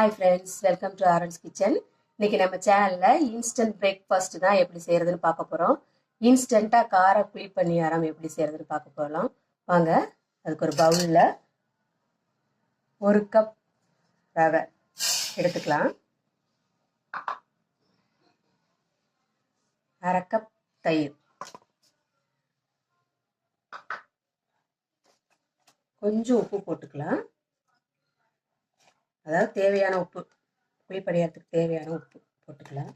Hi friends, welcome to Aaron's kitchen. இன்னைக்கு நம்ம சேனலில் இன்ஸ்டன்ட் பிரேக்ஃபாஸ்ட் தான் எப்படி செய்கிறதுன்னு பார்க்க போகிறோம். இன்ஸ்டண்ட்டாக கார குழி பணியாரம் எப்படி செய்கிறதுன்னு பார்க்க போகலாம். வாங்க, அதுக்கு ஒரு பவுலில் 1 கப் ரவை எடுத்துக்கலாம். 1/2 கப் தயிர், கொஞ்சம் உப்பு போட்டுக்கலாம். அதாவது தேவையான உப்பு, குழி பணியாரத்துக்கு தேவையான உப்பு போட்டுக்கலாம்.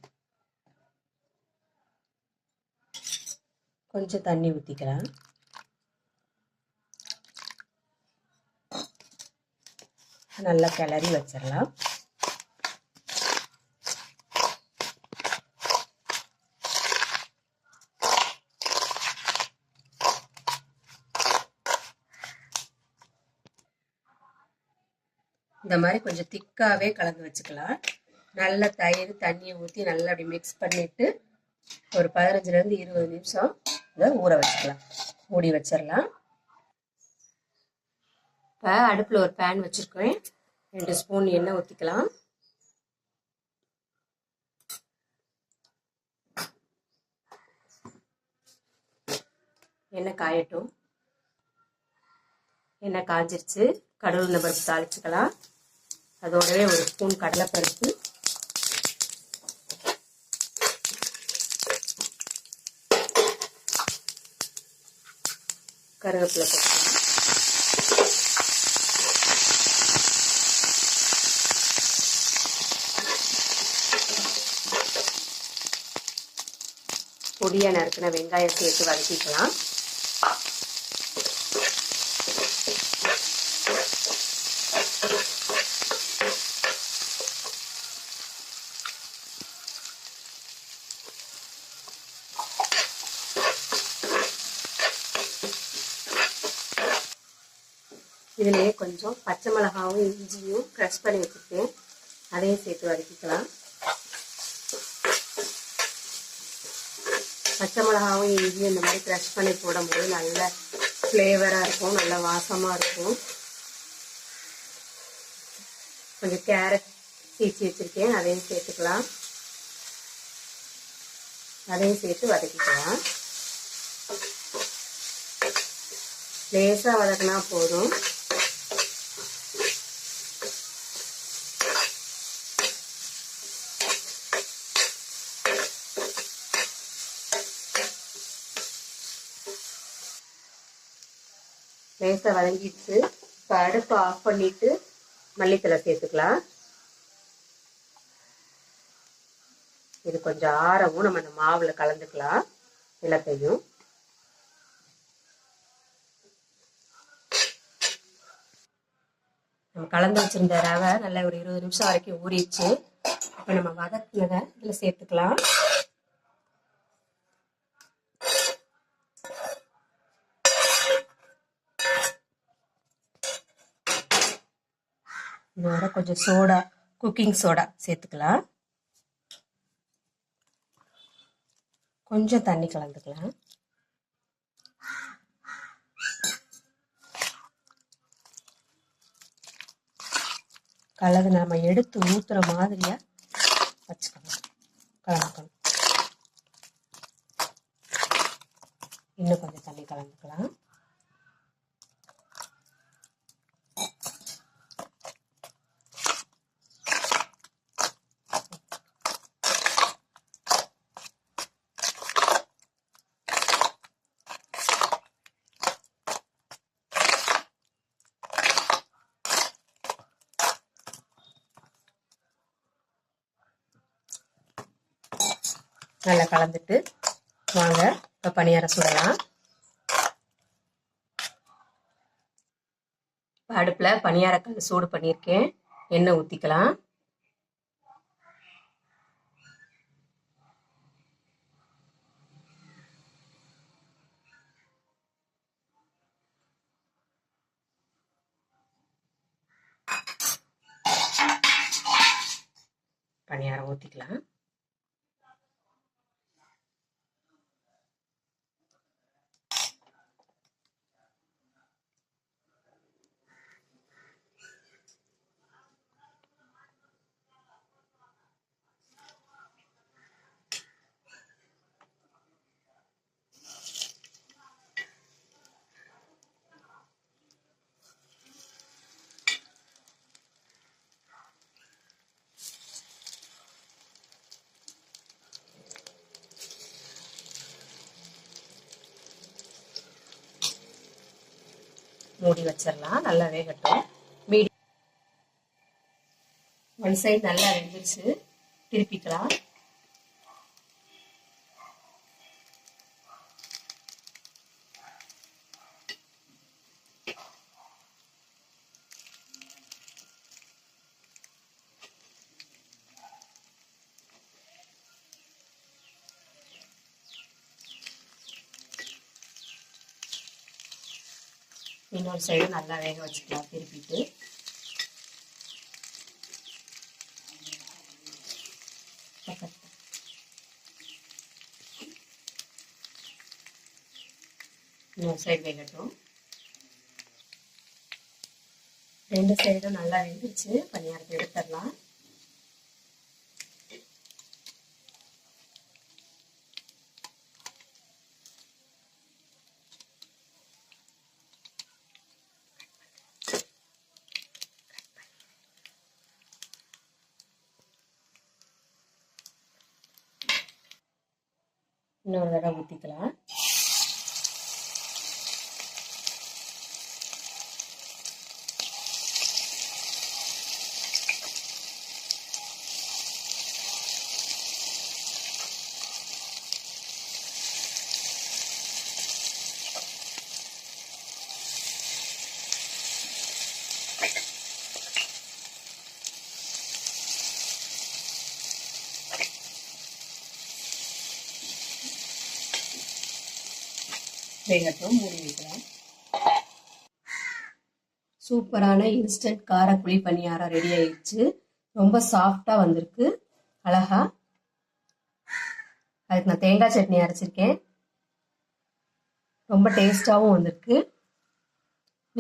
கொஞ்சம் தண்ணி ஊற்றிக்கலாம். நல்லா கிளறி வச்சிடலாம். இந்த மாதிரி கொஞ்சம் திக்காவே கலந்து வச்சுக்கலாம். நல்ல தயிர் தண்ணியை ஊற்றி நல்லா அப்படி மிக்ஸ் பண்ணிட்டு ஒரு 15லேருந்து 20 நிமிஷம் இதை ஊற வச்சுக்கலாம். மூடி வச்சிடலாம். இப்போ அடுப்பில் ஒரு பேன் வச்சுருக்கேன். 2 ஸ்பூன் எண்ணெய் ஊற்றிக்கலாம். எண்ணெய் காயட்டும். எண்ணெய் காஞ்சிருச்சு. கடுகு உளுந்தம் பருப்பு தாளிச்சுக்கலாம். அதோடவே 1 ஸ்பூன் கடலைப்பருப்பு, கருவேப்பிலை போட்டுக்கலாம். பொடியா நறுக்கின வெங்காயம் சேர்த்து வதக்கிக்கலாம். இதுலேயே கொஞ்சம் பச்சை மிளகாவும் இஞ்சியும் க்ரஷ் பண்ணி வச்சுருக்கேன், அதையும் சேர்த்து வதக்கிக்கலாம். பச்சை மிளகாவும் இஞ்சியும் இந்த மாதிரி க்ரஷ் பண்ணி போடும்போது நல்ல ஃப்ளேவராக இருக்கும், நல்ல வாசமாக இருக்கும். கொஞ்சம் கேரட் சீச்சி வச்சுருக்கேன், அதையும் சேர்த்துக்கலாம். அதையும் சேர்த்து வதக்கிக்கலாம். லேசாக வதக்கினா போதும். லேசாக வதங்கிடுச்சு. இப்போ அடுப்பு ஆஃப் பண்ணிட்டு மல்லித்தலை சேர்த்துக்கலாம். இது கொஞ்சம் ஆறவும் நம்ம அந்த மாவில் கலந்துக்கலாம். எல்லாத்தையும் நம்ம கலந்து வச்சிருந்த ரவை நல்லா ஒரு 20 நிமிஷம் வரைக்கும் ஊறிடுச்சு. இப்போ நம்ம வதக்கினதை இதில் சேர்த்துக்கலாம். இதோட கொஞ்சம் சோடா, குக்கிங் சோடா சேர்த்துக்கலாம். கொஞ்சம் தண்ணி கலந்துக்கலாம். கலந்து நம்ம எடுத்து ஊத்துற மாதிரியா வச்சுக்கணும், கலந்துக்கணும். இன்னும் கொஞ்சம் தண்ணி கலந்துக்கலாம். நல்லா கலந்துட்டு வாங்க இப்போ பணியாரம் சுடலாம். அடுப்பில் பணியாரக்கல் சூடு பண்ணியிருக்கேன். எண்ணெய் ஊற்றிக்கலாம். பணியாரம் ஊற்றிக்கலாம். மூடி வச்சிடலாம். நல்லா வேகட்டும். மீடியம் ஒன் சைடு நல்லா வெந்துச்சு. திருப்பிக்கலாம். இன்னொரு சைடு நல்லா வேக வச்சுக்கலாம். திருப்பிட்டு இன்னொரு சைடு வேகட்டும். ரெண்டு சைடும் நல்லா வெந்துருச்சு. பணியாரத்தை எடுத்துடலாம். இன்னொரு தடவை ஊற்றிக்கலாம். வேகட்டும். மூடி வைக்கலாம். சூப்பரான இன்ஸ்டன்ட் கார குழி பணியாரம் ரெடி ஆயிடுச்சு. ரொம்ப சாஃப்டா வந்திருக்கு. அழகா. அதுக்கு நான் தேங்காய் சட்னி அரைச்சிருக்கேன். ரொம்ப டேஸ்டாவும் வந்திருக்கு.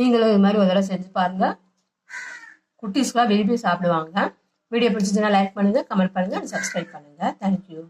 நீங்களும் இது மாதிரி ஒரு தடவை செஞ்சு பாருங்க. குட்டீஸ்க்குலாம் விரும்பி சாப்பிடுவாங்க. வீடியோ பிடிச்சதுன்னா லைக் பண்ணுங்க, கமெண்ட் பண்ணுங்க, சப்ஸ்கிரைப் பண்ணுங்க. தேங்க்யூ.